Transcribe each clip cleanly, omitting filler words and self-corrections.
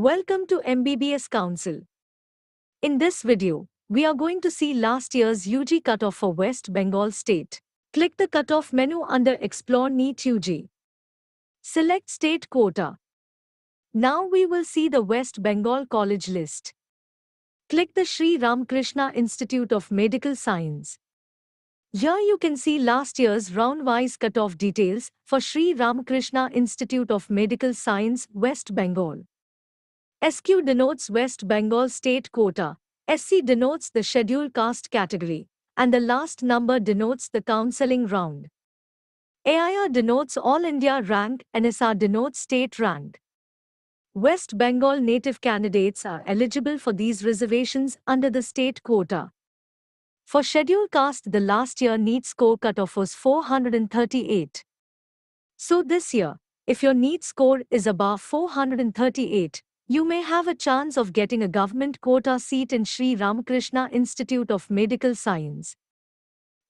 Welcome to MBBS Council. In this video, we are going to see last year's UG cutoff for West Bengal State. Click the cutoff menu under Explore NEET UG. Select State Quota. Now we will see the West Bengal College list. Click the Shri Ramkrishna Institute of Medical Science. Here you can see last year's round-wise cutoff details for Shri Ramkrishna Institute of Medical Science, West Bengal. SQ denotes West Bengal State Quota, SC denotes the scheduled caste category, and the last number denotes the counseling round. AIR denotes All India rank and SR denotes state rank. West Bengal native candidates are eligible for these reservations under the state quota. For scheduled caste, the last year NEET score cutoff was 438. So this year, if your NEET score is above 438, you may have a chance of getting a government quota seat in Shri Ramkrishna Institute of Medical Science.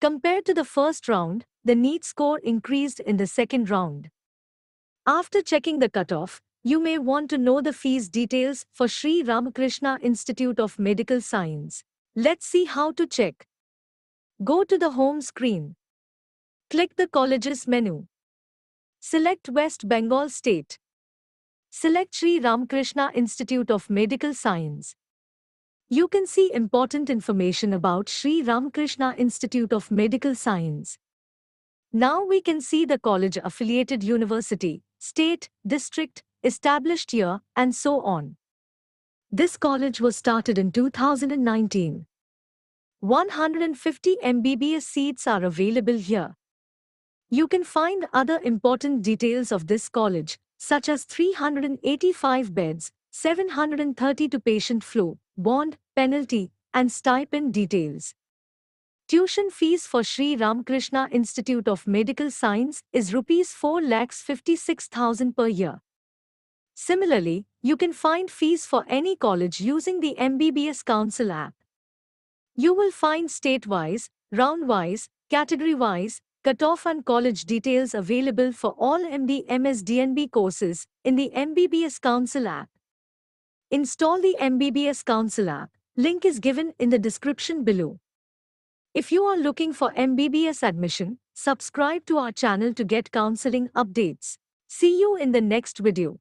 Compared to the first round, the NEET score increased in the second round. After checking the cutoff, you may want to know the fees details for Shri Ramkrishna Institute of Medical Science. Let's see how to check. Go to the home screen. Click the Colleges menu. Select West Bengal State. Select Shri Ramkrishna Institute of Medical Science. You can see important information about Shri Ramkrishna Institute of Medical Science. Now we can see the college-affiliated university, state, district, established year, and so on. This college was started in 2019. 150 MBBS seats are available here. You can find other important details of this college, such as 385 beds, 732 patient flow, bond, penalty, and stipend details. Tuition fees for Shri Ramkrishna Institute of Medical Science is Rs 4,56,000 per year. Similarly, you can find fees for any college using the MBBSCouncil app. You will find state-wise, round-wise, category-wise, cutoff and college details available for all MD, MS, DNB courses in the MBBSCouncil app. Install the MBBSCouncil app. Link is given in the description below. If you are looking for MBBS admission, subscribe to our channel to get counseling updates. See you in the next video.